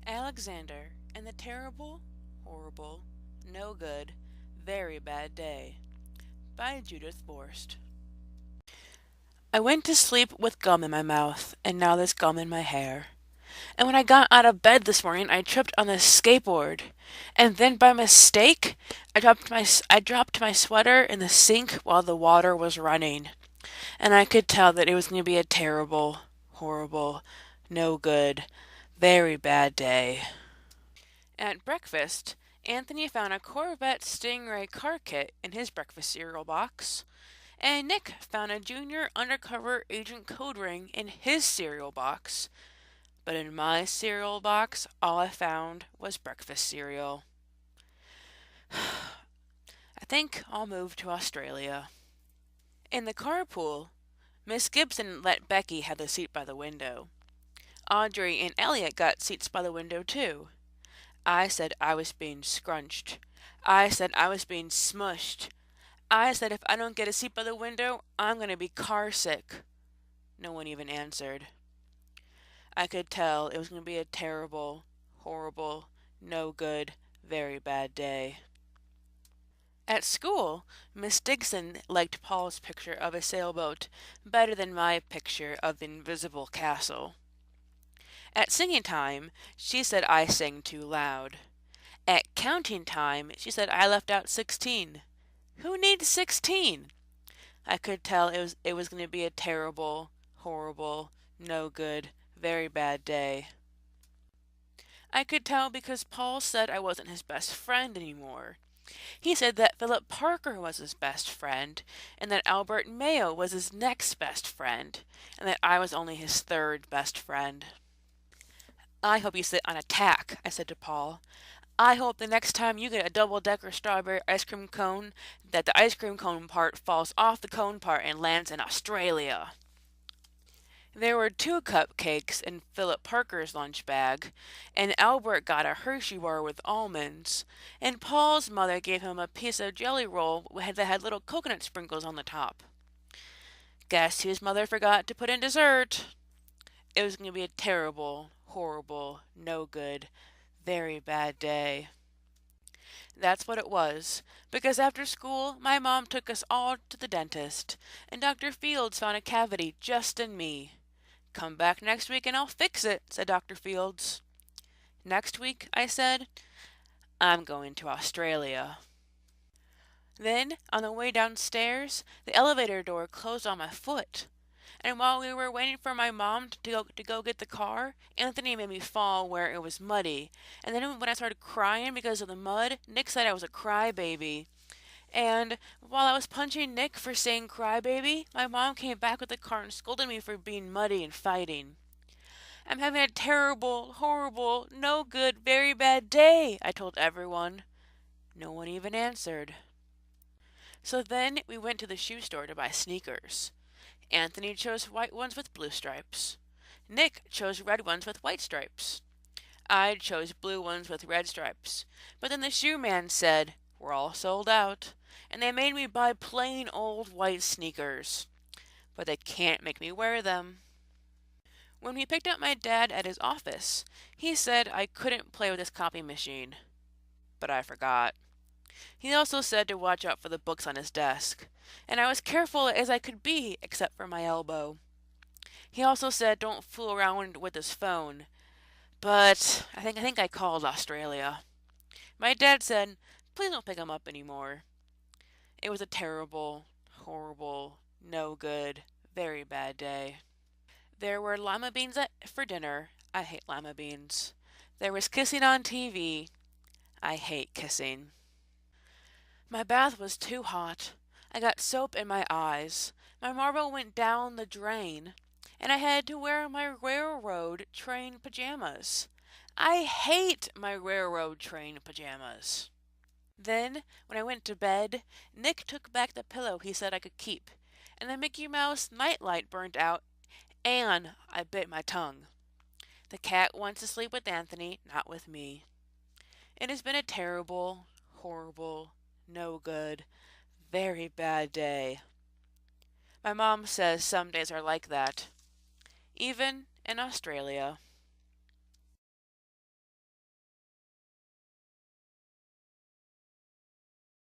Alexander and the Terrible, Horrible, No Good, Very Bad Day by Judith Viorst. I went to sleep with gum in my mouth, and now there's gum in my hair. And when I got out of bed this morning, I tripped on the skateboard. And then by mistake, I dropped my sweater in the sink while the water was running. And I could tell that it was going to be a terrible, horrible, no good, very bad day. At breakfast, Anthony found a Corvette Stingray car kit in his breakfast cereal box, and Nick found a junior undercover agent code ring in his cereal box. But in my cereal box, all I found was breakfast cereal. I think I'll move to Australia. In the carpool, Miss Gibson let Becky have the seat by the window. Audrey and Elliot got seats by the window too. I said I was being scrunched. I said I was being smushed. I said if I don't get a seat by the window, I'm going to be car sick. No one even answered. I could tell it was going to be a terrible, horrible, no good, very bad day. At school, Miss Digson liked Paul's picture of a sailboat better than my picture of the invisible castle. At singing time, she said I sang too loud. At counting time, she said I left out 16. Who needs 16? I could tell it was going to be a terrible, horrible, no good, very bad day. I could tell because Paul said I wasn't his best friend anymore. He said that Philip Parker was his best friend, and that Albert Mayo was his next best friend, and that I was only his third best friend. I hope you sit on a tack, I said to Paul. I hope the next time you get a double-decker strawberry ice cream cone, that the ice cream cone part falls off the cone part and lands in Australia. There were 2 cupcakes in Philip Parker's lunch bag, and Albert got a Hershey bar with almonds, and Paul's mother gave him a piece of jelly roll that had little coconut sprinkles on the top. Guess whose mother forgot to put in dessert? It was going to be a terrible, horrible, no good, very bad day. That's what it was, because after school my mom took us all to the dentist, and Dr. Fields found a cavity just in me. Come back next week and I'll fix it, said Dr. Fields. Next week, I said, I'm going to Australia. Then, on the way downstairs, the elevator door closed on my foot. And while we were waiting for my mom to go get the car, Anthony made me fall where it was muddy. And then when I started crying because of the mud, Nick said I was a crybaby. And while I was punching Nick for saying crybaby, my mom came back with the car and scolded me for being muddy and fighting. I'm having a terrible, horrible, no good, very bad day, I told everyone. No one even answered. So then we went to the shoe store to buy sneakers. Anthony chose white ones with blue stripes. Nick chose red ones with white stripes. I chose blue ones with red stripes. But then the shoe man said, "We're all sold out," and they made me buy plain old white sneakers. But they can't make me wear them. When we picked up my dad at his office, he said I couldn't play with his copy machine. But I forgot. He also said to watch out for the books on his desk, and I was careful as I could be except for my elbow. He also said don't fool around with his phone, but I think I called Australia. My dad said, please don't pick him up anymore. It was a terrible, horrible, no good, very bad day. There were lima beans for dinner. I hate lima beans. There was kissing on TV. I hate kissing. My bath was too hot. I got soap in my eyes. My marble went down the drain. And I had to wear my railroad train pajamas. I hate my railroad train pajamas. Then, when I went to bed, Nick took back the pillow he said I could keep, and the Mickey Mouse nightlight burned out, and I bit my tongue. The cat wants to sleep with Anthony, not with me. It has been a terrible, horrible, no good, very bad day. My mom says some days are like that, even in Australia.